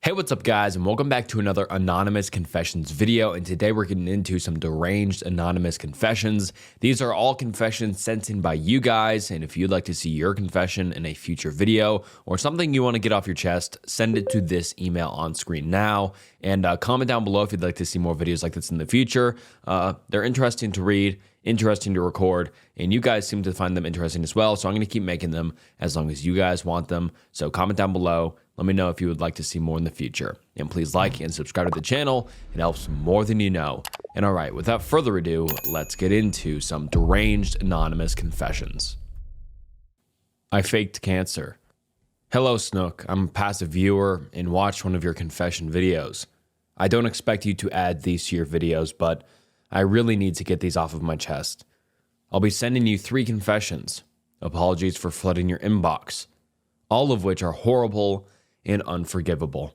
Hey, what's up guys, and welcome back to another Anonymous Confessions video, and today we're getting into some deranged anonymous confessions. These are all confessions sent in by you guys, and if you'd like to see your confession in a future video, or something you want to get off your chest, send it to this email on screen now, and comment down below if you'd like to see more videos like this in the future. They're interesting to read, interesting to record, and you guys seem to find them interesting as well, so I'm going to keep making them as long as you guys want them. So comment down below. Let me know if you would like to see more in the future. And please like and subscribe to the channel. It helps more than you know. And all right, without further ado, let's get into some deranged anonymous confessions. I faked cancer. Hello, Snook. I'm a passive viewer and watched one of your confession videos. I don't expect you to add these to your videos, but I really need to get these off of my chest. I'll be sending you 3 confessions. Apologies for flooding your inbox, all of which are horrible and unforgivable.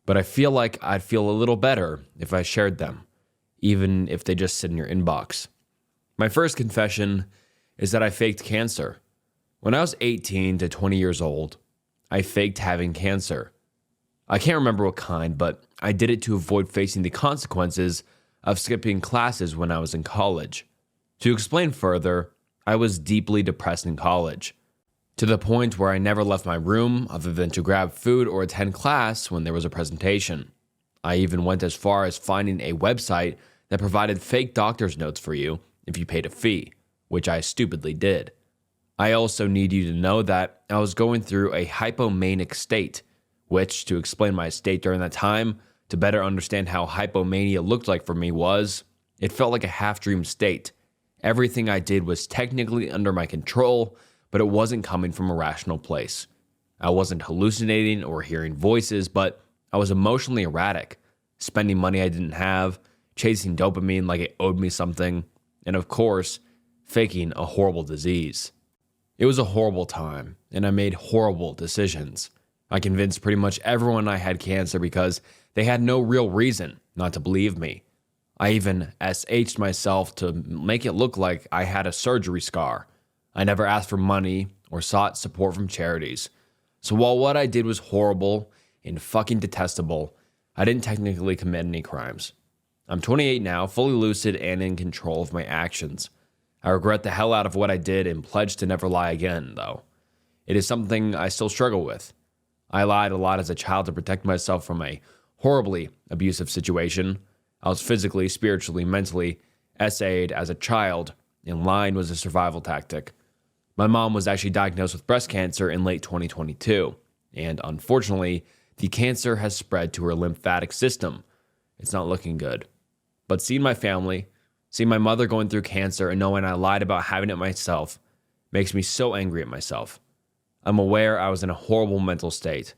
But I feel like I'd feel a little better if I shared them, even if they just sit in your inbox. My first confession is that I faked cancer. When I was 18 to 20 years old, I faked having cancer. I can't remember what kind, but I did it to avoid facing the consequences of skipping classes when I was in college. To explain further, I was deeply depressed in college, to the point where I never left my room other than to grab food or attend class when there was a presentation. I even went as far as finding a website that provided fake doctor's notes for you if you paid a fee, which I stupidly did. I also need you to know that I was going through a hypomanic state, which, to explain my state during that time, to better understand how hypomania looked like for me was, it felt like a half-dream state. Everything I did was technically under my control, but it wasn't coming from a rational place. I wasn't hallucinating or hearing voices, but I was emotionally erratic, spending money I didn't have, chasing dopamine like it owed me something, and of course, faking a horrible disease. It was a horrible time, and I made horrible decisions. I convinced pretty much everyone I had cancer because they had no real reason not to believe me. I even SH'd myself to make it look like I had a surgery scar. I never asked for money or sought support from charities. So while what I did was horrible and fucking detestable, I didn't technically commit any crimes. I'm 28 now, fully lucid and in control of my actions. I regret the hell out of what I did and pledge to never lie again, though. It is something I still struggle with. I lied a lot as a child to protect myself from a horribly abusive situation. I was physically, spiritually, mentally SA'd as a child, and lying was a survival tactic. My mom was actually diagnosed with breast cancer in late 2022, and unfortunately, the cancer has spread to her lymphatic system. It's not looking good. But seeing my family, seeing my mother going through cancer and knowing I lied about having it myself makes me so angry at myself. I'm aware I was in a horrible mental state,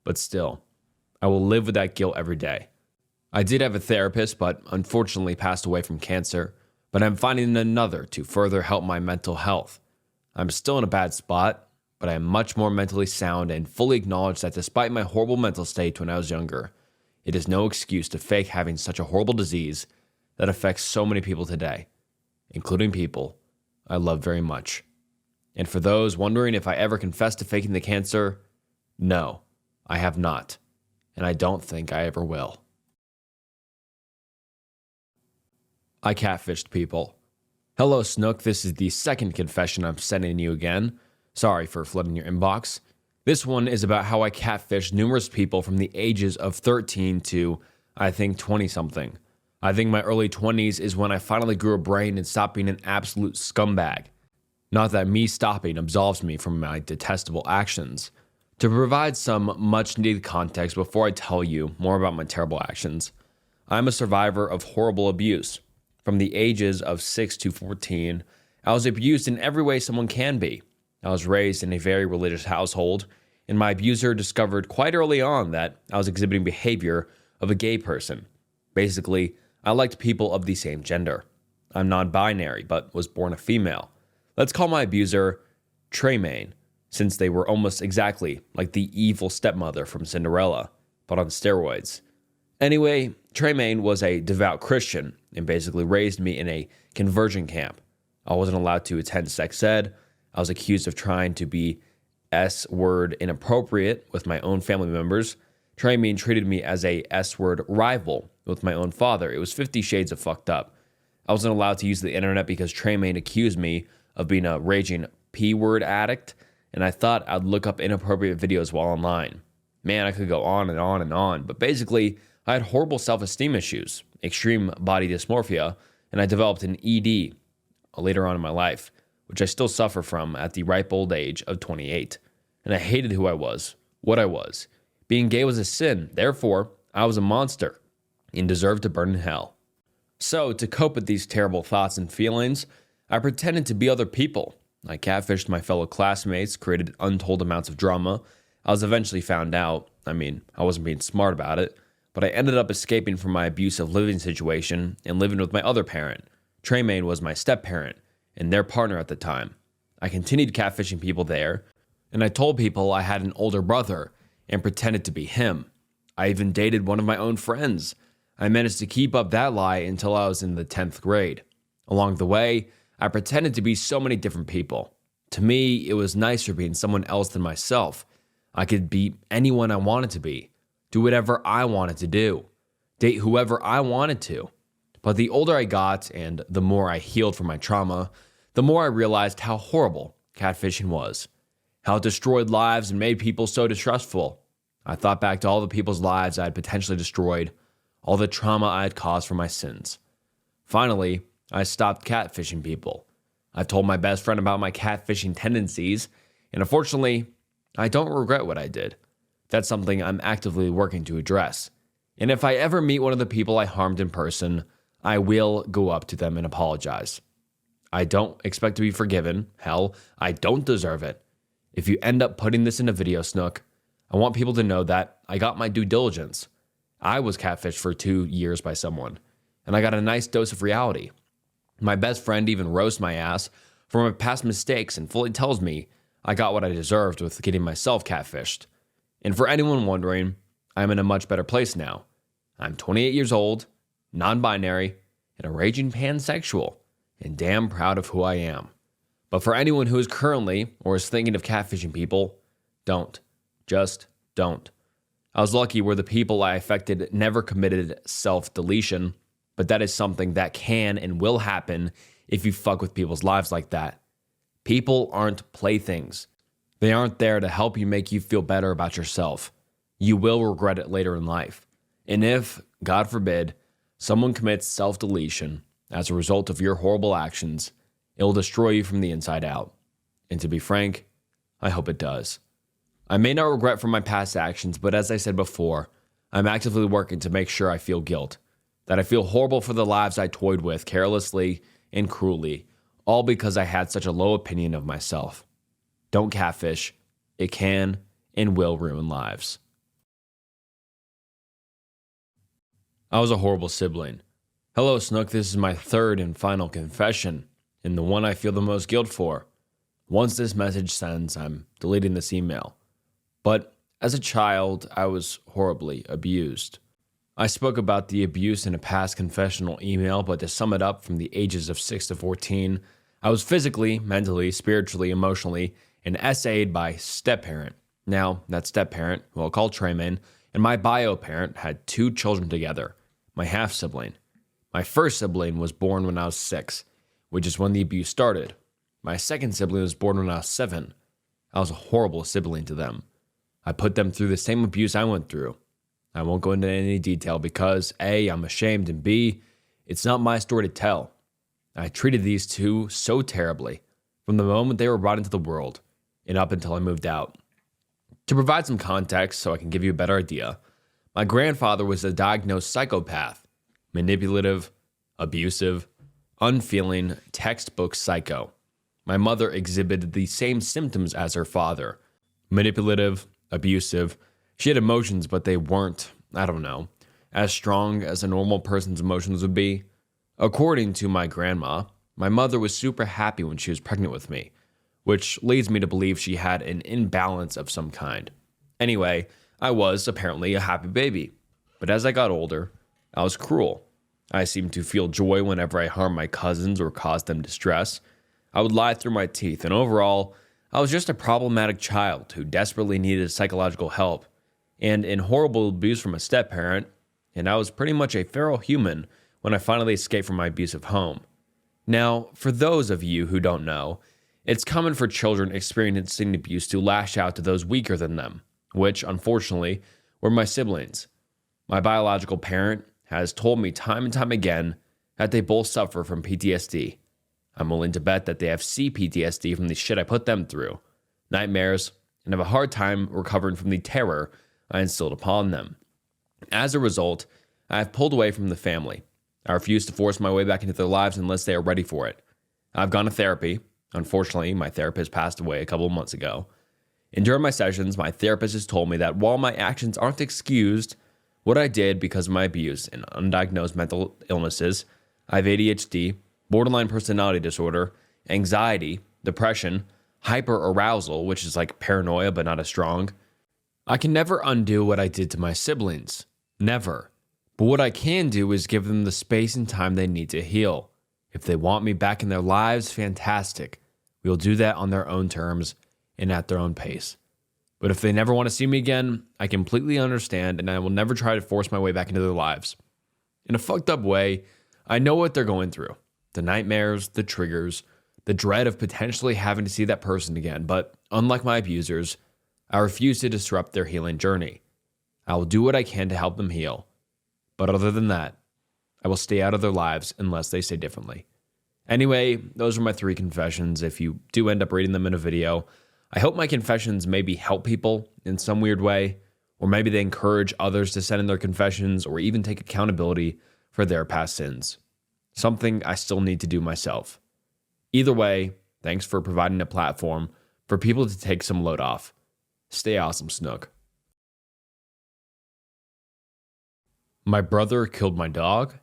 but still, I will live with that guilt every day. I did have a therapist, but unfortunately passed away from cancer, but I'm finding another to further help my mental health. I'm still in a bad spot, but I am much more mentally sound and fully acknowledge that despite my horrible mental state when I was younger, it is no excuse to fake having such a horrible disease that affects so many people today, including people I love very much. And for those wondering if I ever confessed to faking the cancer, no, I have not, and I don't think I ever will. I catfished people. Hello, Snook. This is the second confession I'm sending you again. Sorry for flooding your inbox. This one is about how I catfished numerous people from the ages of 13 to, I think, 20-something. I think my early 20s is when I finally grew a brain and stopped being an absolute scumbag. Not that me stopping absolves me from my detestable actions. To provide some much-needed context before I tell you more about my terrible actions, I'm a survivor of horrible abuse. From the ages of 6 to 14, I was abused in every way someone can be. I was raised in a very religious household, and my abuser discovered quite early on that I was exhibiting behavior of a gay person. Basically, I liked people of the same gender. I'm non-binary, but was born a female. Let's call my abuser Tremaine, since they were almost exactly like the evil stepmother from Cinderella, but on steroids. Anyway, Tremaine was a devout Christian and basically raised me in a conversion camp. I wasn't allowed to attend sex ed. I was accused of trying to be S-word inappropriate with my own family members. Tremaine treated me as a S-word rival with my own father. It was 50 shades of fucked up. I wasn't allowed to use the internet because Tremaine accused me of being a raging P-word addict, and I thought I'd look up inappropriate videos while online. Man, I could go on and on and on, but basically, I had horrible self-esteem issues, extreme body dysmorphia, and I developed an ED later on in my life, which I still suffer from at the ripe old age of 28. And I hated who I was, what I was. Being gay was a sin, therefore, I was a monster and deserved to burn in hell. So, to cope with these terrible thoughts and feelings, I pretended to be other people. I catfished my fellow classmates, created untold amounts of drama. I was eventually found out. I wasn't being smart about it, but I ended up escaping from my abusive living situation and living with my other parent. Tremaine was my step-parent and their partner at the time. I continued catfishing people there, and I told people I had an older brother and pretended to be him. I even dated one of my own friends. I managed to keep up that lie until I was in the 10th grade. Along the way, I pretended to be so many different people. To me, it was nicer being someone else than myself. I could be anyone I wanted to be, do whatever I wanted to do, date whoever I wanted to. But the older I got and the more I healed from my trauma, the more I realized how horrible catfishing was, how it destroyed lives and made people so distrustful. I thought back to all the people's lives I had potentially destroyed, all the trauma I had caused for my sins. Finally, I stopped catfishing people. I told my best friend about my catfishing tendencies, and unfortunately, I don't regret what I did. That's something I'm actively working to address. And if I ever meet one of the people I harmed in person, I will go up to them and apologize. I don't expect to be forgiven. Hell, I don't deserve it. If you end up putting this in a video, Snook, I want people to know that I got my due diligence. I was catfished for 2 years by someone, and I got a nice dose of reality. My best friend even roasts my ass for my past mistakes and fully tells me I got what I deserved with getting myself catfished. And for anyone wondering, I'm in a much better place now. I'm 28 years old, non-binary, and a raging pansexual, and damn proud of who I am. But for anyone who is currently or is thinking of catfishing people, don't. Just don't. I was lucky where the people I affected never committed self-deletion, but that is something that can and will happen if you fuck with people's lives like that. People aren't playthings. They aren't there to help you make you feel better about yourself. You will regret it later in life. And if, God forbid, someone commits self-deletion as a result of your horrible actions, it will destroy you from the inside out. And to be frank, I hope it does. I may not regret from my past actions, but as I said before, I'm actively working to make sure I feel guilt, that I feel horrible for the lives I toyed with carelessly and cruelly, all because I had such a low opinion of myself. Don't catfish. It can and will ruin lives. I was a horrible sibling. Hello, Snook. This is my third and final confession, and the one I feel the most guilt for. Once this message sends, I'm deleting this email. But as a child, I was horribly abused. I spoke about the abuse in a past confessional email, but to sum it up, from the ages of 6 to 14, I was physically, mentally, spiritually, emotionally, and SA'd by step-parent. Now, that step-parent, who I'll call Tremaine, and my bio-parent had 2 children together, my half-sibling. My first sibling was born when I was 6, which is when the abuse started. My second sibling was born when I was 7. I was a horrible sibling to them. I put them through the same abuse I went through. I won't go into any detail because A, I'm ashamed, and B, it's not my story to tell. I treated these 2 so terribly from the moment they were brought into the world and up until I moved out. To provide some context so I can give you a better idea, my grandfather was a diagnosed psychopath, manipulative, abusive, unfeeling, textbook psycho. My mother exhibited the same symptoms as her father, manipulative, abusive. She had emotions, but they weren't, as strong as a normal person's emotions would be. According to my grandma, my mother was super happy when she was pregnant with me, which leads me to believe she had an imbalance of some kind. Anyway, I was apparently a happy baby. But as I got older, I was cruel. I seemed to feel joy whenever I harmed my cousins or caused them distress. I would lie through my teeth, and overall, I was just a problematic child who desperately needed psychological help. and in horrible abuse from a step-parent, and I was pretty much a feral human when I finally escaped from my abusive home. Now, for those of you who don't know, it's common for children experiencing abuse to lash out to those weaker than them, which, unfortunately, were my siblings. My biological parent has told me time and time again that they both suffer from PTSD. I'm willing to bet that they have CPTSD from the shit I put them through, nightmares, and have a hard time recovering from the terror I instilled upon them. As a result, I have pulled away from the family. I refuse to force my way back into their lives unless they are ready for it. I've gone to therapy. Unfortunately, my therapist passed away a couple of months ago. And during my sessions, my therapist has told me that while my actions aren't excused, what I did because of my abuse and undiagnosed mental illnesses, I have ADHD, borderline personality disorder, anxiety, depression, hyperarousal, which is like paranoia but not as strong. I can never undo what I did to my siblings. Never. But what I can do is give them the space and time they need to heal. If they want me back in their lives, fantastic. We'll do that on their own terms and at their own pace. But if they never want to see me again, I completely understand, and I will never try to force my way back into their lives. In a fucked up way, I know what they're going through. The nightmares, the triggers, the dread of potentially having to see that person again, but unlike my abusers, I refuse to disrupt their healing journey. I will do what I can to help them heal. But other than that, I will stay out of their lives unless they say differently. Anyway, those are my 3 confessions. If you do end up reading them in a video, I hope my confessions maybe help people in some weird way, or maybe they encourage others to send in their confessions or even take accountability for their past sins. Something I still need to do myself. Either way, thanks for providing a platform for people to take some load off. Stay awesome, Snook. My brother killed my dog?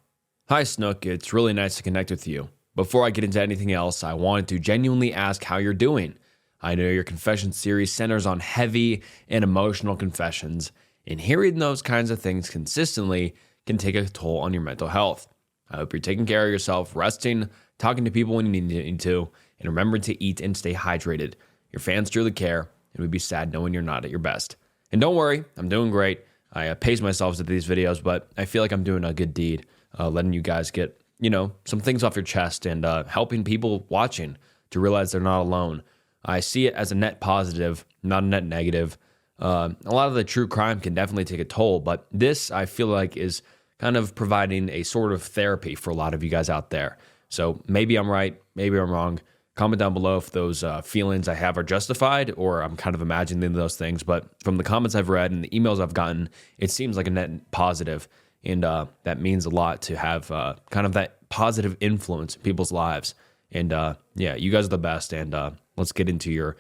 Hi, Snook. It's really nice to connect with you. Before I get into anything else, I wanted to genuinely ask how you're doing. I know your confession series centers on heavy and emotional confessions, and hearing those kinds of things consistently can take a toll on your mental health. I hope you're taking care of yourself, resting, talking to people when you need to, and remembering to eat and stay hydrated. Your fans truly care, and we'd be sad knowing you're not at your best. And don't worry, I'm doing great. I pace myself to these videos, but I feel like I'm doing a good deed, letting you guys get, some things off your chest and helping people watching to realize they're not alone. I see it as a net positive, not a net negative. A lot of the true crime can definitely take a toll, but this I feel like is kind of providing a sort of therapy for a lot of you guys out there. So maybe I'm right, maybe I'm wrong. Comment down below if those feelings I have are justified or I'm kind of imagining those things. But from the comments I've read and the emails I've gotten, it seems like a net positive. And that means a lot to have kind of that positive influence in people's lives. And yeah, you guys are the best. And let's get into your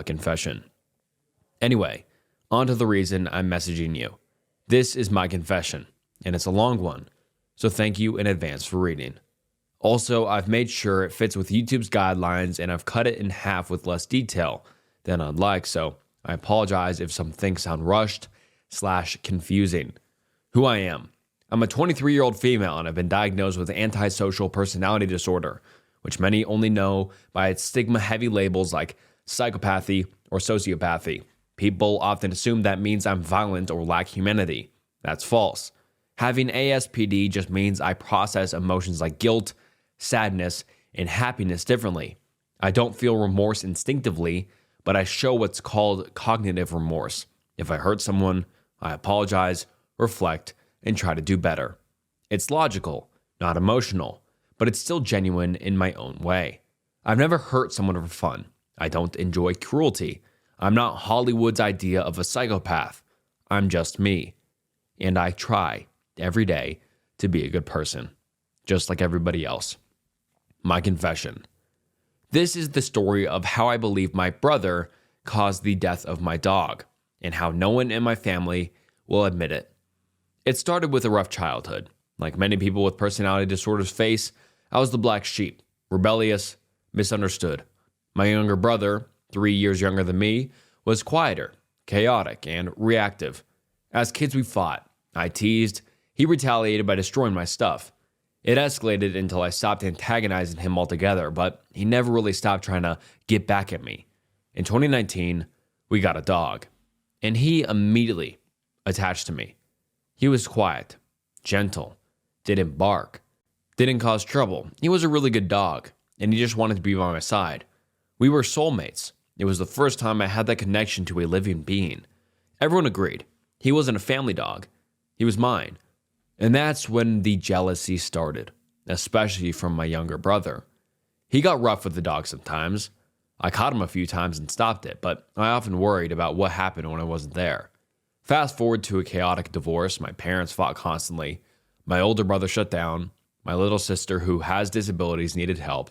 confession. Anyway, on to the reason I'm messaging you. This is my confession, and it's a long one. So thank you in advance for reading. Also, I've made sure it fits with YouTube's guidelines, and I've cut it in half with less detail than I'd like, so I apologize if some things sound rushed/confusing. Who I am. I'm a 23-year-old female, and I've been diagnosed with antisocial personality disorder, which many only know by its stigma-heavy labels like psychopathy or sociopathy. People often assume that means I'm violent or lack humanity. That's false. Having ASPD just means I process emotions like guilt, sadness, and happiness differently. I don't feel remorse instinctively, but I show what's called cognitive remorse. If I hurt someone, I apologize, reflect, and try to do better. It's logical, not emotional, but it's still genuine in my own way. I've never hurt someone for fun. I don't enjoy cruelty. I'm not Hollywood's idea of a psychopath. I'm just me. And I try every day to be a good person, just like everybody else. My confession. This is the story of how I believe my brother caused the death of my dog, and how no one in my family will admit it. It started with a rough childhood. Like many people with personality disorders face, I was the black sheep, rebellious, misunderstood. My younger brother, 3 years younger than me, was quieter, chaotic, and reactive. As kids, we fought. I teased. He retaliated by destroying my stuff. It escalated until I stopped antagonizing him altogether, but he never really stopped trying to get back at me. In 2019, we got a dog. And he immediately, attached to me. He was quiet, gentle, didn't bark, didn't cause trouble. He was a really good dog, and he just wanted to be by my side. We were soulmates. It was the first time I had that connection to a living being. Everyone agreed. He wasn't a family dog. He was mine. And that's when the jealousy started, especially from my younger brother. He got rough with the dog sometimes. I caught him a few times and stopped it, but I often worried about what happened when I wasn't there. Fast forward to a chaotic divorce. My parents fought constantly. My older brother shut down. My little sister, who has disabilities, needed help.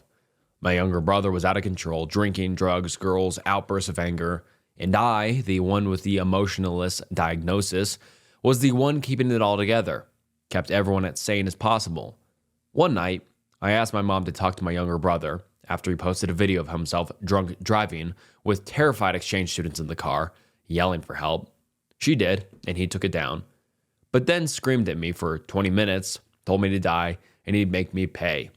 My younger brother was out of control, drinking, drugs, girls, outbursts of anger. And I, the one with the emotionalist diagnosis, was the one keeping it all together, kept everyone as sane as possible. One night, I asked my mom to talk to my younger brother after he posted a video of himself drunk driving with terrified exchange students in the car, yelling for help. She did, and he took it down, but then screamed at me for 20 minutes, told me to die, and he'd make me pay.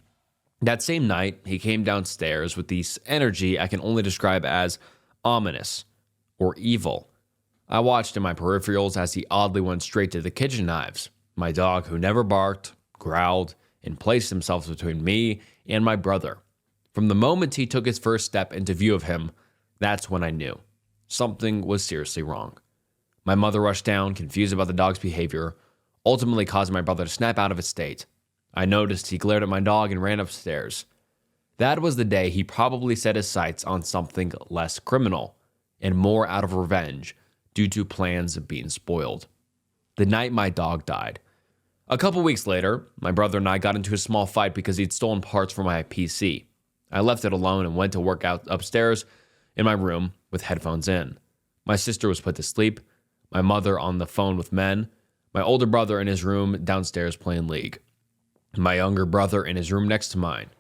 That same night, he came downstairs with this energy I can only describe as ominous or evil. I watched in my peripherals as he oddly went straight to the kitchen knives. My dog, who never barked, growled, and placed himself between me and my brother. From the moment he took his first step into view of him, that's when I knew something was seriously wrong. My mother rushed down, confused about the dog's behavior, ultimately causing my brother to snap out of his state. I noticed he glared at my dog and ran upstairs. That was the day he probably set his sights on something less criminal and more out of revenge due to plans being spoiled. The night my dog died. A couple weeks later, my brother and I got into a small fight because he'd stolen parts from my PC. I left it alone and went to work out upstairs in my room with headphones in. My sister was put to sleep, my mother on the phone with men, my older brother in his room downstairs playing League, my younger brother in his room next to mine.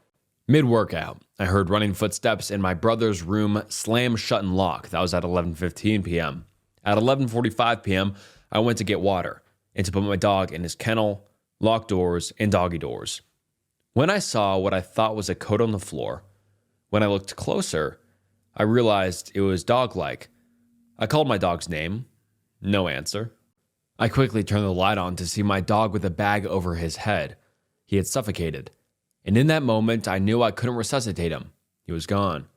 Mid-workout, I heard running footsteps in my brother's room slam shut and lock. That was at 11:15 p.m. At 11:45 p.m., I went to get water and to put my dog in his kennel, lock doors, and doggy doors. When I saw what I thought was a coat on the floor, when I looked closer, I realized it was dog-like. I called my dog's name. No answer. I quickly turned the light on to see my dog with a bag over his head. He had suffocated. And in that moment, I knew I couldn't resuscitate him. He was gone.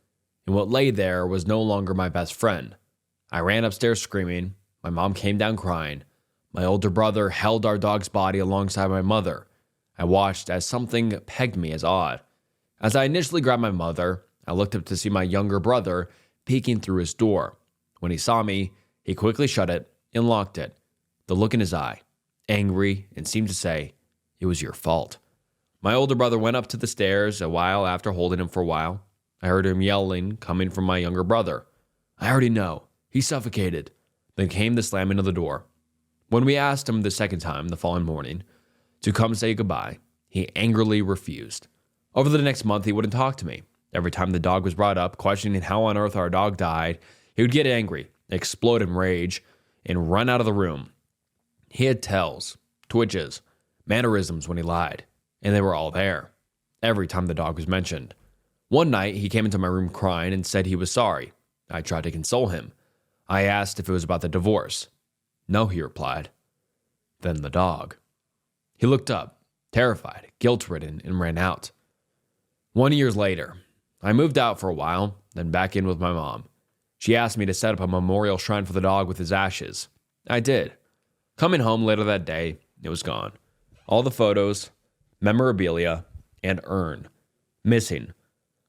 And what lay there was no longer my best friend. I ran upstairs screaming. My mom came down crying. My older brother held our dog's body alongside my mother. I watched as something pegged me as odd. As I initially grabbed my mother, I looked up to see my younger brother peeking through his door. When he saw me, he quickly shut it and locked it. The look in his eye, angry, and seemed to say, "It was your fault." My older brother went up to the stairs a while after holding him for a while. I heard him yelling, coming from my younger brother. "I already know. He suffocated." Then came the slamming of the door. When we asked him the second time the following morning to come say goodbye, he angrily refused. Over the next month, he wouldn't talk to me. Every time the dog was brought up, questioning how on earth our dog died, he would get angry, explode in rage, and run out of the room. He had tells, twitches, mannerisms when he lied, and they were all there, every time the dog was mentioned. One night, he came into my room crying and said he was sorry. I tried to console him. I asked if it was about the divorce. "No," he replied. Then the dog. He looked up, terrified, guilt-ridden, and ran out. 1 year later, I moved out for a while, then back in with my mom. She asked me to set up a memorial shrine for the dog with his ashes. I did. Coming home later that day, it was gone. All the photos, memorabilia, and urn. Missing.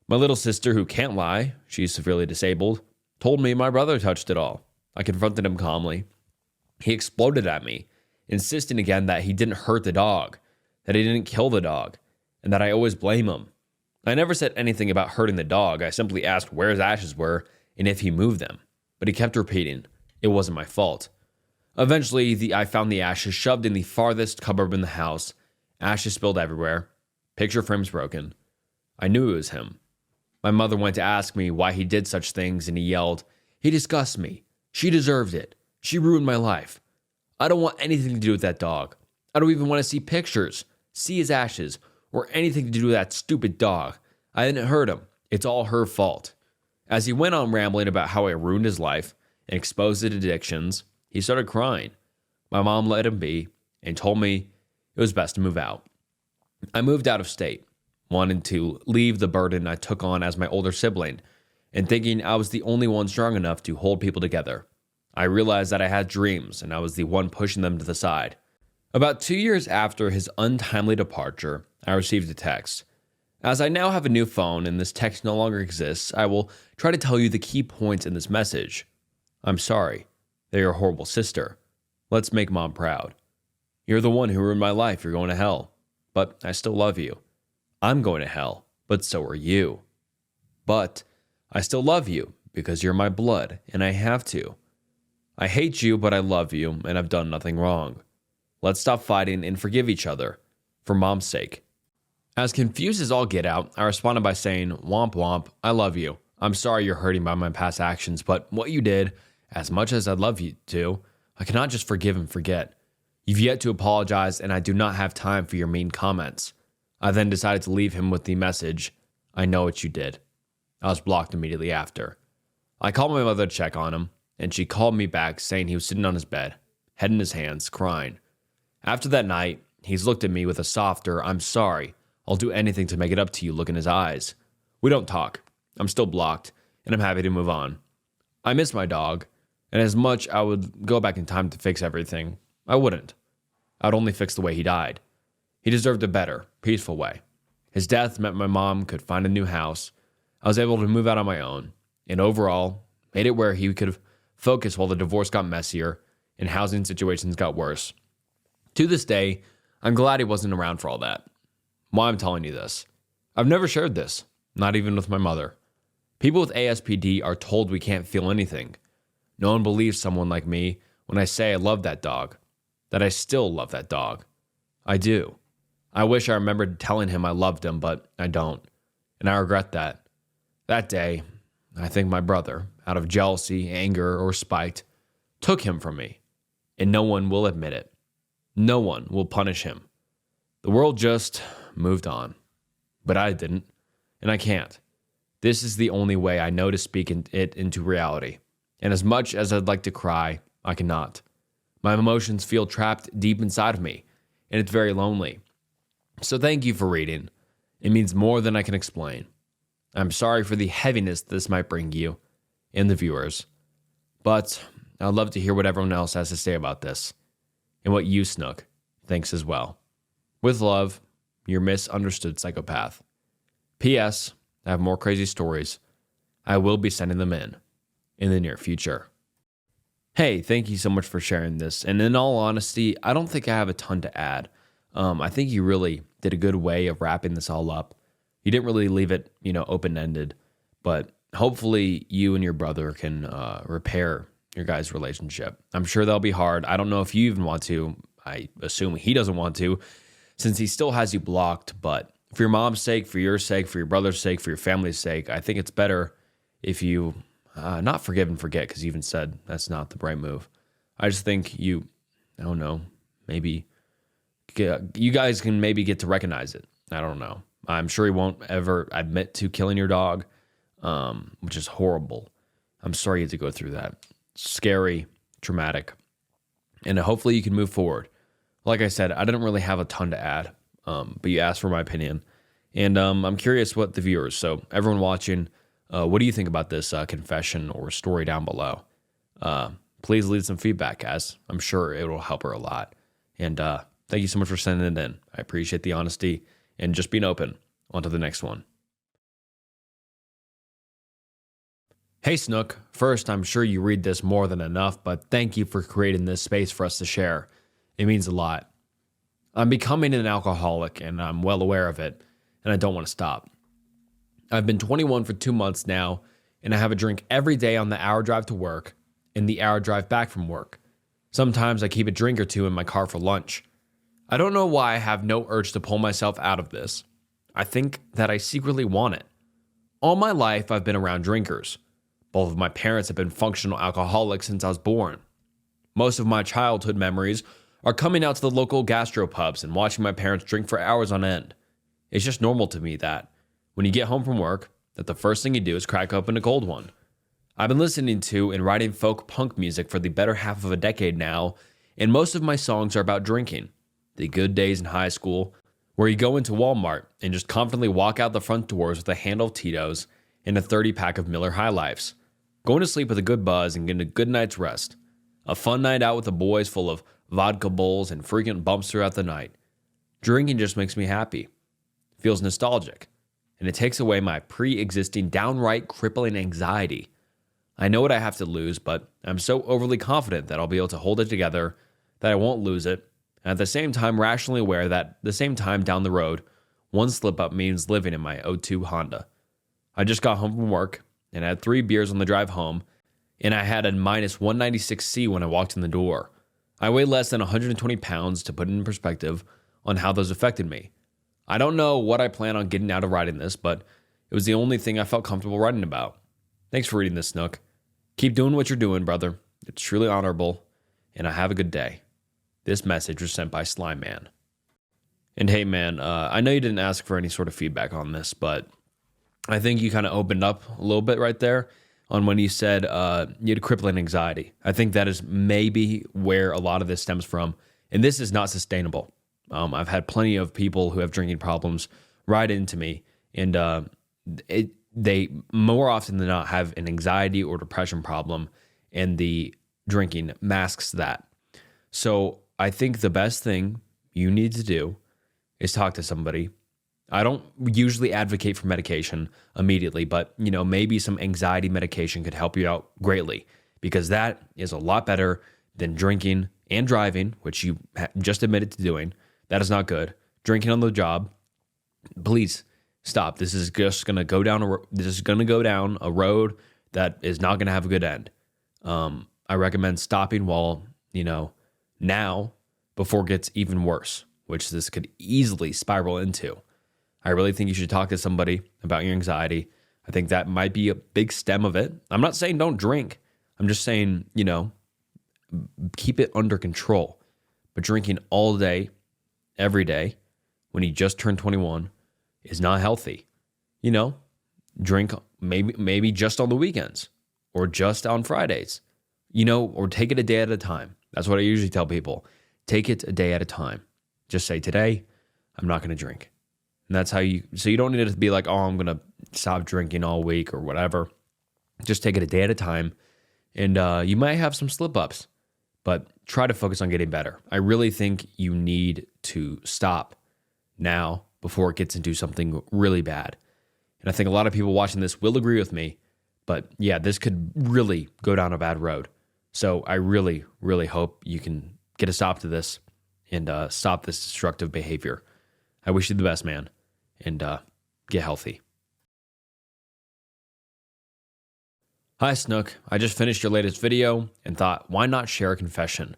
My little sister, who can't lie, she's severely disabled, told me my brother touched it all. I confronted him calmly. He exploded at me, insisting again that he didn't hurt the dog, that he didn't kill the dog, and that I always blame him. I never said anything about hurting the dog. I simply asked where his ashes were and if he moved them. But he kept repeating, it wasn't my fault. Eventually, I found the ashes shoved in the farthest cupboard in the house, ashes spilled everywhere, picture frames broken. I knew it was him. My mother went to ask me why he did such things, and he yelled, "He disgusts me. She deserved it. She ruined my life. I don't want anything to do with that dog. I don't even want to see pictures, see his ashes, or anything to do with that stupid dog. I didn't hurt him. It's all her fault." As he went on rambling about how I ruined his life and exposed his addictions, he started crying. My mom let him be and told me it was best to move out. I moved out of state, wanting to leave the burden I took on as my older sibling, and thinking I was the only one strong enough to hold people together. I realized that I had dreams, and I was the one pushing them to the side. About 2 years after his untimely departure, I received a text. As I now have a new phone and this text no longer exists, I will try to tell you the key points in this message. I'm sorry that you're a horrible sister. Let's make mom proud. You're the one who ruined my life. You're going to hell. But I still love you. I'm going to hell, but so are you. But I still love you because you're my blood and I have to. I hate you, but I love you and I've done nothing wrong. Let's stop fighting and forgive each other, for mom's sake. As confused as all get out, I responded by saying, womp womp, I love you. I'm sorry you're hurting by my past actions, but what you did, as much as I'd love you to, I cannot just forgive and forget. You've yet to apologize, and I do not have time for your mean comments. I then decided to leave him with the message, I know what you did. I was blocked immediately after. I called my mother to check on him, and she called me back saying he was sitting on his bed, head in his hands, crying. After that night, he's looked at me with a softer, I'm sorry, I'll do anything to make it up to you look in his eyes. We don't talk. I'm still blocked, and I'm happy to move on. I miss my dog, and as much I would go back in time to fix everything, I wouldn't. I would only fix the way he died. He deserved a better, peaceful way. His death meant my mom could find a new house. I was able to move out on my own, and overall, made it where he could focus while the divorce got messier and housing situations got worse. To this day, I'm glad he wasn't around for all that. Why I'm telling you this. I've never shared this, not even with my mother. People with ASPD are told we can't feel anything. No one believes someone like me when I say I love that dog, that I still love that dog. I do. I wish I remembered telling him I loved him, but I don't. And I regret that. That day, I think my brother, out of jealousy, anger, or spite, took him from me. And no one will admit it. No one will punish him. The world just moved on. But I didn't, and I can't. This is the only way I know to speak it into reality. And as much as I'd like to cry, I cannot. My emotions feel trapped deep inside of me, and it's very lonely. So thank you for reading. It means more than I can explain. I'm sorry for the heaviness this might bring you and the viewers, but I'd love to hear what everyone else has to say about this, and what you, Snook, thinks as well. With love, your misunderstood psychopath. P.S. I have more crazy stories. I will be sending them in the near future. Hey, thank you so much for sharing this. And in all honesty, I don't think I have a ton to add. I think you really did a good way of wrapping this all up. You didn't really leave it, open-ended, but hopefully you and your brother can repair your guys' relationship. I'm sure that'll be hard. I don't know if you even want to. I assume he doesn't want to, since he still has you blocked. But for your mom's sake, for your sake, for your brother's sake, for your family's sake, I think it's better if you not forgive and forget, because you even said that's not the right move. I just think I don't know, maybe you guys can maybe get to recognize it. I don't know. I'm sure he won't ever admit to killing your dog, which is horrible. I'm sorry you had to go through that. Scary, traumatic. And hopefully you can move forward. Like I said, I didn't really have a ton to add, but you asked for my opinion. And I'm curious what the viewers, so everyone watching, what do you think about this confession or story down below? Please leave some feedback, guys. I'm sure it will help her a lot. And thank you so much for sending it in. I appreciate the honesty and just being open. On to the next one. Hey Snook, first, I'm sure you read this more than enough, but thank you for creating this space for us to share. It means a lot. I'm becoming an alcoholic, and I'm well aware of it, and I don't want to stop. I've been 21 for 2 months now, and I have a drink every day on the hour drive to work and the hour drive back from work. Sometimes I keep a drink or two in my car for lunch. I don't know why I have no urge to pull myself out of this. I think that I secretly want it. All my life, I've been around drinkers. Both of my parents have been functional alcoholics since I was born. Most of my childhood memories are coming out to the local gastropubs and watching my parents drink for hours on end. It's just normal to me that, when you get home from work, that the first thing you do is crack open a cold one. I've been listening to and writing folk punk music for the better half of a decade now, And most of my songs are about drinking. The good days in high school, where you go into Walmart and just confidently walk out the front doors with a handle of Tito's and a 30-pack of Miller High Lifes. Going to sleep with a good buzz and getting a good night's rest. A fun night out with the boys full of vodka bowls and frequent bumps throughout the night. Drinking just makes me happy. Feels nostalgic. And it takes away my pre-existing downright crippling anxiety. I know what I have to lose, but I'm so overly confident that I'll be able to hold it together that I won't lose it, and at the same time rationally aware that the same time down the road, one slip-up means living in my O2 Honda. I just got home from work, and I had 3 beers on the drive home, and I had a minus 196C when I walked in the door. I weigh less than 120 pounds to put it in perspective on how those affected me. I don't know what I plan on getting out of writing this, but it was the only thing I felt comfortable writing about. Thanks for reading this, Snook. Keep doing what you're doing, brother. It's truly honorable, and I have a good day. This message was sent by Slime Man. And hey, man, I know you didn't ask for any sort of feedback on this, but I think you kind of opened up a little bit right there on when you said you had crippling anxiety. I think that is maybe where a lot of this stems from, and this is not sustainable. I've had plenty of people who have drinking problems write into me, and they more often than not have an anxiety or depression problem, and the drinking masks that. So I think the best thing you need to do is talk to somebody. I don't usually advocate for medication immediately, but maybe some anxiety medication could help you out greatly, because that is a lot better than drinking and driving, which you just admitted to doing. That is not good. Drinking on the job, please stop. This is just going to go down a road that is not going to have a good end. I recommend stopping while, now, before it gets even worse, which this could easily spiral into. I really think you should talk to somebody about your anxiety. I think that might be a big stem of it. I'm not saying don't drink. I'm just saying, keep it under control. But drinking all day, every day, when you just turned 21 is not healthy. Drink maybe just on the weekends or just on Fridays, or take it a day at a time. That's what I usually tell people. Take it a day at a time. Just say, today, I'm not going to drink. And that's how so you don't need it to be like, oh, I'm going to stop drinking all week or whatever. Just take it a day at a time. And you might have some slip-ups, but try to focus on getting better. I really think you need to stop now before it gets into something really bad. And I think a lot of people watching this will agree with me, but yeah, this could really go down a bad road. So I really, really hope you can get a stop to this and stop this destructive behavior. I wish you the best, man, and get healthy. Hi, Snook. I just finished your latest video and thought, why not share a confession?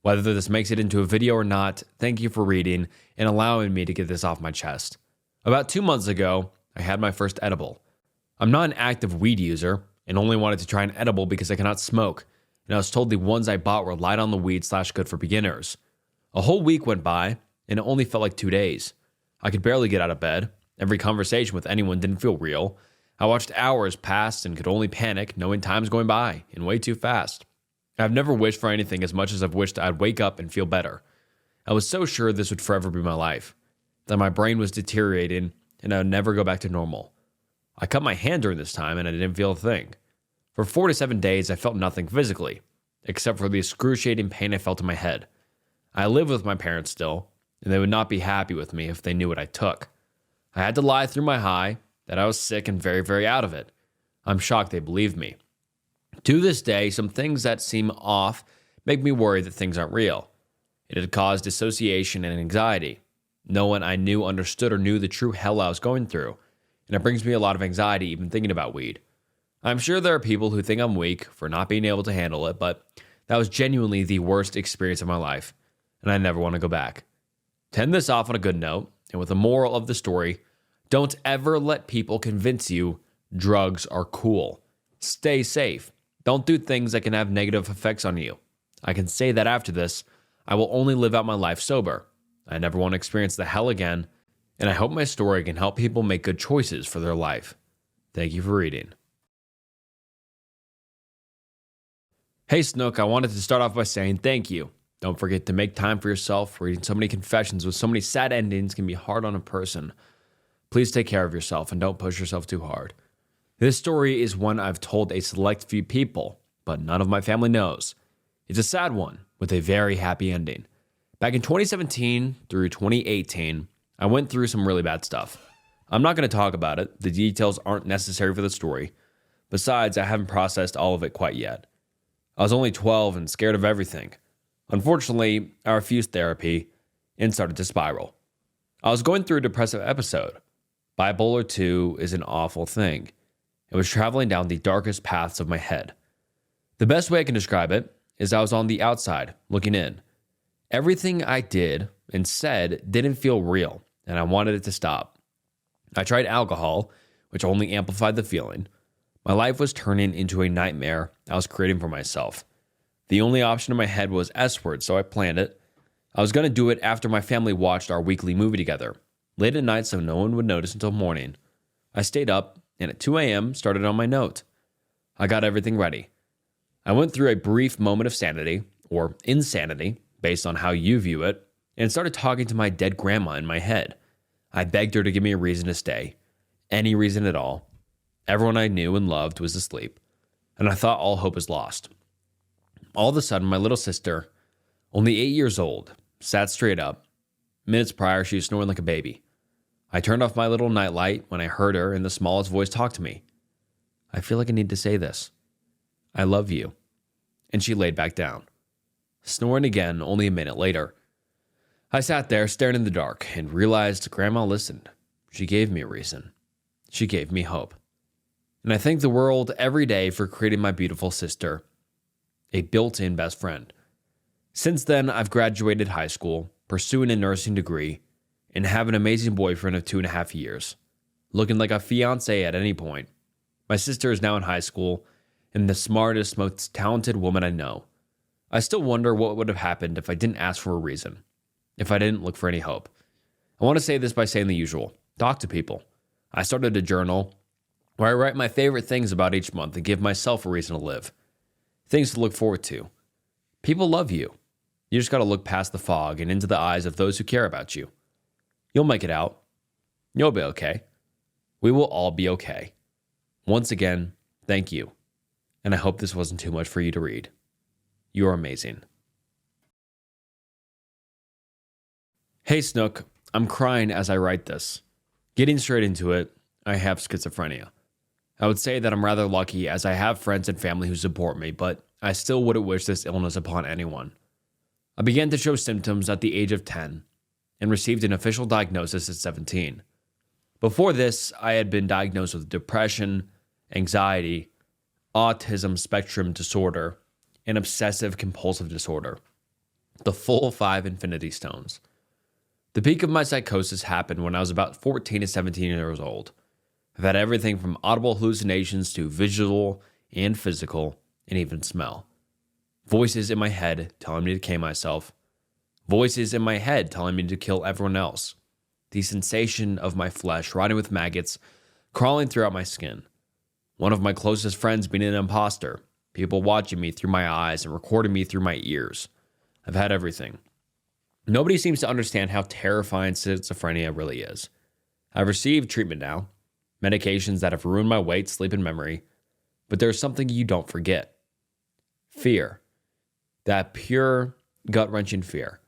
Whether this makes it into a video or not, thank you for reading and allowing me to get this off my chest. About 2 months ago, I had my first edible. I'm not an active weed user and only wanted to try an edible because I cannot smoke, and I was told the ones I bought were light on the weed / good for beginners. A whole week went by, and it only felt like 2 days. I could barely get out of bed. Every conversation with anyone didn't feel real. I watched hours pass and could only panic, knowing time's going by and way too fast. I've never wished for anything as much as I've wished I'd wake up and feel better. I was so sure this would forever be my life, that my brain was deteriorating and I would never go back to normal. I cut my hand during this time and I didn't feel a thing. For 4 to 7 days, I felt nothing physically, except for the excruciating pain I felt in my head. I live with my parents still, and they would not be happy with me if they knew what I took. I had to lie through my high that I was sick and very, very out of it. I'm shocked they believed me. To this day, some things that seem off make me worry that things aren't real. It had caused dissociation and anxiety. No one I knew understood or knew the true hell I was going through, and it brings me a lot of anxiety even thinking about weed. I'm sure there are people who think I'm weak for not being able to handle it, but that was genuinely the worst experience of my life, and I never want to go back. To end this off on a good note, and with the moral of the story, don't ever let people convince you drugs are cool. Stay safe. Don't do things that can have negative effects on you. I can say that after this, I will only live out my life sober. I never want to experience the hell again, and I hope my story can help people make good choices for their life. Thank you for reading. Hey Snook, I wanted to start off by saying thank you. Don't forget to make time for yourself. Reading so many confessions with so many sad endings can be hard on a person. Please take care of yourself and don't push yourself too hard. This story is one I've told a select few people, but none of my family knows. It's a sad one with a very happy ending. Back in 2017 through 2018, I went through some really bad stuff. I'm not going to talk about it. The details aren't necessary for the story. Besides, I haven't processed all of it quite yet. I was only 12 and scared of everything. Unfortunately, I refused therapy and started to spiral. I was going through a depressive episode. Bipolar 2 is an awful thing. It was traveling down the darkest paths of my head. The best way I can describe it is I was on the outside, looking in. Everything I did and said didn't feel real, and I wanted it to stop. I tried alcohol, which only amplified the feeling. My life was turning into a nightmare I was creating for myself. The only option in my head was S-word, so I planned it. I was going to do it after my family watched our weekly movie together, late at night so no one would notice until morning. I stayed up, and at 2 a.m. started on my note. I got everything ready. I went through a brief moment of sanity, or insanity, based on how you view it, and started talking to my dead grandma in my head. I begged her to give me a reason to stay. Any reason at all. Everyone I knew and loved was asleep, and I thought all hope was lost. All of a sudden, my little sister, only 8 years old, sat straight up. Minutes prior, she was snoring like a baby. I turned off my little nightlight when I heard her in the smallest voice talk to me. I feel like I need to say this. I love you. And she laid back down, snoring again only a minute later. I sat there staring in the dark and realized Grandma listened. She gave me a reason. She gave me hope. And I thank the world every day for creating my beautiful sister, a built-in best friend. Since then, I've graduated high school, pursuing a nursing degree, and have an amazing boyfriend of 2.5 years, looking like a fiance at any point. My sister is now in high school and the smartest, most talented woman I know. I still wonder what would have happened if I didn't ask for a reason, if I didn't look for any hope. I want to say this by saying the usual. Talk to people. I started a journal where I write my favorite things about each month and give myself a reason to live. Things to look forward to. People love you. You just got to look past the fog and into the eyes of those who care about you. You'll make it out. You'll be okay. We will all be okay. Once again, thank you. And I hope this wasn't too much for you to read. You are amazing. Hey Snook, I'm crying as I write this. Getting straight into it, I have schizophrenia. I would say that I'm rather lucky as I have friends and family who support me, but I still wouldn't wish this illness upon anyone. I began to show symptoms at the age of 10 and received an official diagnosis at 17. Before this, I had been diagnosed with depression, anxiety, autism spectrum disorder, and obsessive compulsive disorder. The full 5 infinity stones. The peak of my psychosis happened when I was about 14 to 17 years old. I've had everything from audible hallucinations to visual and physical, and even smell. Voices in my head telling me to kill myself. Voices in my head telling me to kill everyone else. The sensation of my flesh rotting with maggots crawling throughout my skin. One of my closest friends being an imposter. People watching me through my eyes and recording me through my ears. I've had everything. Nobody seems to understand how terrifying schizophrenia really is. I've received treatment now. Medications that have ruined my weight, sleep, and memory. But there's something you don't forget. Fear. That pure, gut-wrenching fear.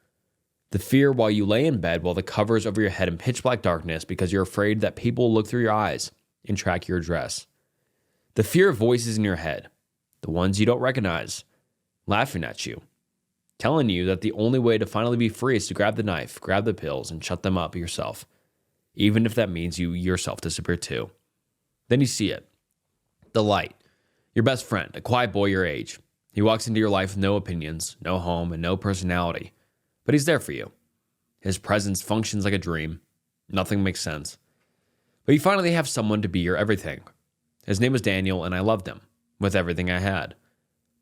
The fear while you lay in bed while the covers over your head in pitch black darkness because you're afraid that people will look through your eyes and track your address. The fear of voices in your head, the ones you don't recognize, laughing at you, telling you that the only way to finally be free is to grab the knife, grab the pills, and shut them up yourself, even if that means you yourself disappear too. Then you see it. The light. Your best friend, a quiet boy your age. He walks into your life with no opinions, no home, and no personality. But he's there for you. His presence functions like a dream. Nothing makes sense. But you finally have someone to be your everything. His name was Daniel, and I loved him, with everything I had.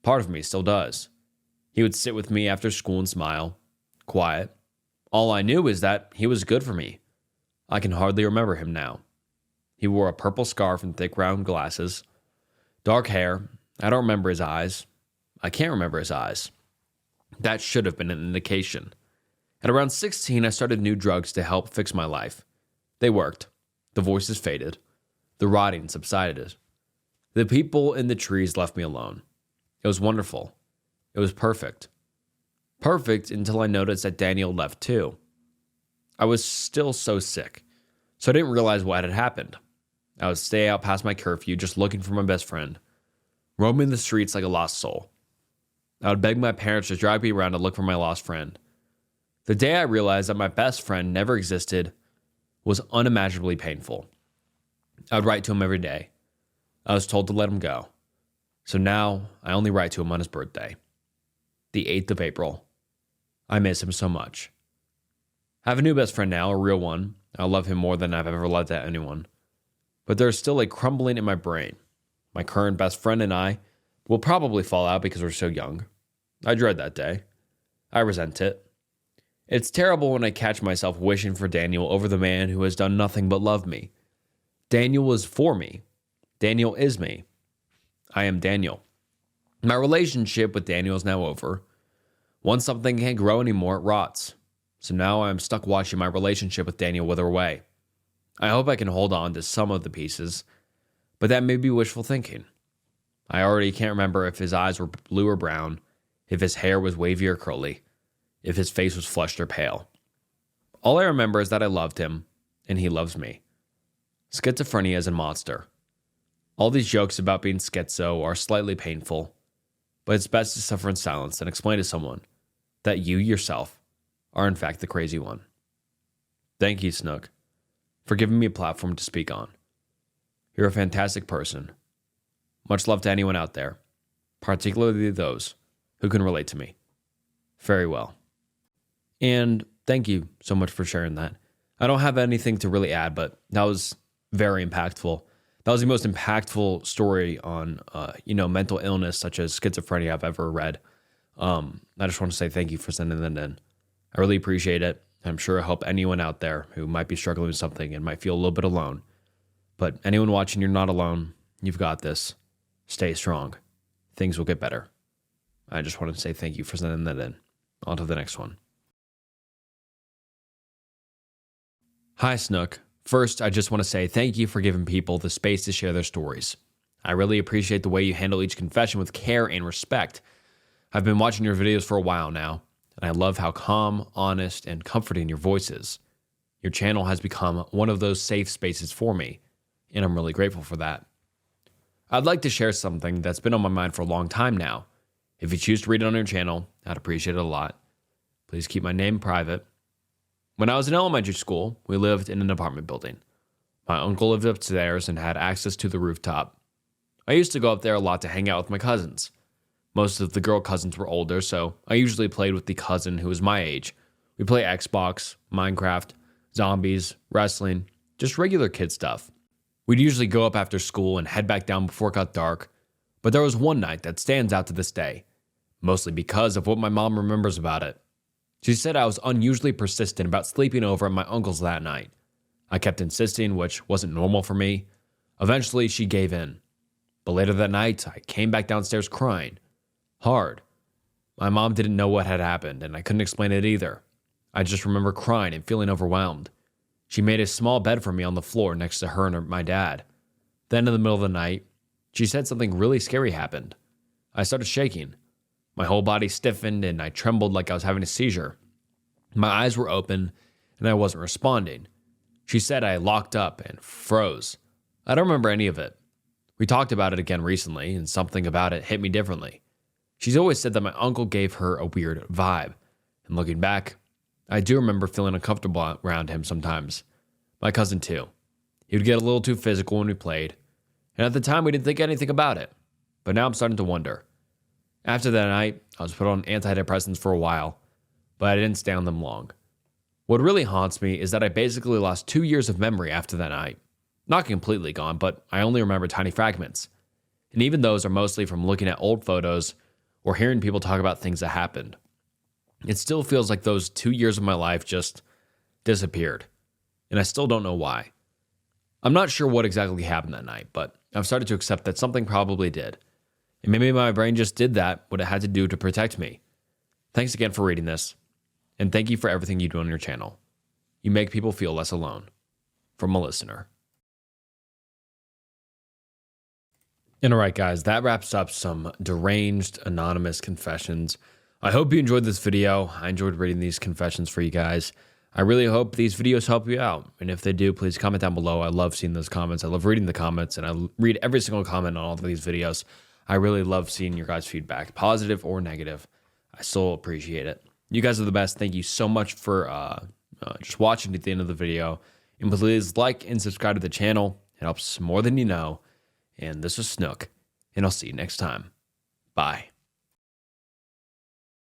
Part of me still does. He would sit with me after school and smile. Quiet. All I knew is that he was good for me. I can hardly remember him now. He wore a purple scarf and thick round glasses. Dark hair. I don't remember his eyes. I can't remember his eyes. That should have been an indication. At around 16, I started new drugs to help fix my life. They worked. The voices faded. The rotting subsided. The people in the trees left me alone. It was wonderful. It was perfect. Perfect until I noticed that Daniel left too. I was still so sick, so I didn't realize what had happened. I would stay out past my curfew just looking for my best friend, roaming the streets like a lost soul. I would beg my parents to drive me around to look for my lost friend. The day I realized that my best friend never existed was unimaginably painful. I would write to him every day. I was told to let him go. So now I only write to him on his birthday, the 8th of April. I miss him so much. I have a new best friend now, a real one. I love him more than I've ever loved anyone. But there's still a crumbling in my brain. My current best friend and I will probably fall out because we're so young. I dread that day. I resent it. It's terrible when I catch myself wishing for Daniel over the man who has done nothing but love me. Daniel was for me. Daniel is me. I am Daniel. My relationship with Daniel is now over. Once something can't grow anymore, it rots. So now I'm stuck watching my relationship with Daniel wither away. I hope I can hold on to some of the pieces, but that may be wishful thinking. I already can't remember if his eyes were blue or brown, if his hair was wavy or curly, if his face was flushed or pale. All I remember is that I loved him, and he loves me. Schizophrenia is a monster. All these jokes about being schizo are slightly painful, but it's best to suffer in silence and explain to someone that you yourself are in fact the crazy one. Thank you, Snook, for giving me a platform to speak on. You're a fantastic person. Much love to anyone out there, particularly those who can relate to me. Very well. And thank you so much for sharing that. I don't have anything to really add, but that was very impactful. That was the most impactful story on, mental illness such as schizophrenia I've ever read. I just want to say thank you for sending that in. I really appreciate it. I'm sure it'll help anyone out there who might be struggling with something and might feel a little bit alone. But anyone watching, you're not alone. You've got this. Stay strong. Things will get better. I just wanted to say thank you for sending that in. On to the next one. Hi, Snook. First, I just want to say thank you for giving people the space to share their stories. I really appreciate the way you handle each confession with care and respect. I've been watching your videos for a while now, and I love how calm, honest, and comforting your voice is. Your channel has become one of those safe spaces for me, and I'm really grateful for that. I'd like to share something that's been on my mind for a long time now. If you choose to read it on your channel, I'd appreciate it a lot. Please keep my name private. When I was in elementary school, we lived in an apartment building. My uncle lived upstairs and had access to the rooftop. I used to go up there a lot to hang out with my cousins. Most of the girl cousins were older, so I usually played with the cousin who was my age. We play Xbox, Minecraft, zombies, wrestling, just regular kid stuff. We'd usually go up after school and head back down before it got dark, but there was one night that stands out to this day, mostly because of what my mom remembers about it. She said I was unusually persistent about sleeping over at my uncle's that night. I kept insisting, which wasn't normal for me. Eventually, she gave in. But later that night, I came back downstairs crying. Hard. My mom didn't know what had happened, and I couldn't explain it either. I just remember crying and feeling overwhelmed. She made a small bed for me on the floor next to her and my dad. Then in the middle of the night, she said something really scary happened. I started shaking. My whole body stiffened and I trembled like I was having a seizure. My eyes were open and I wasn't responding. She said I locked up and froze. I don't remember any of it. We talked about it again recently and something about it hit me differently. She's always said that my uncle gave her a weird vibe. And looking back, I do remember feeling uncomfortable around him sometimes. My cousin too. He would get a little too physical when we played. And at the time we didn't think anything about it. But now I'm starting to wonder. After that night, I was put on antidepressants for a while, but I didn't stay on them long. What really haunts me is that I basically lost 2 years of memory after that night. Not completely gone, but I only remember tiny fragments. And even those are mostly from looking at old photos or hearing people talk about things that happened. It still feels like those 2 years of my life just disappeared, and I still don't know why. I'm not sure what exactly happened that night, but I've started to accept that something probably did. And maybe my brain just did that, what it had to do to protect me. Thanks again for reading this, and thank you for everything you do on your channel. You make people feel less alone. From a listener. And all right, guys, that wraps up some deranged anonymous confessions. I hope you enjoyed this video. I enjoyed reading these confessions for you guys. I really hope these videos help you out. And if they do, please comment down below. I love seeing those comments. I love reading the comments, and I read every single comment on all of these videos. I really love seeing your guys' feedback, positive or negative. I still appreciate it. You guys are the best. Thank you so much for just watching to the end of the video. And please like and subscribe to the channel. It helps more than you know. And this is Snook, and I'll see you next time. Bye.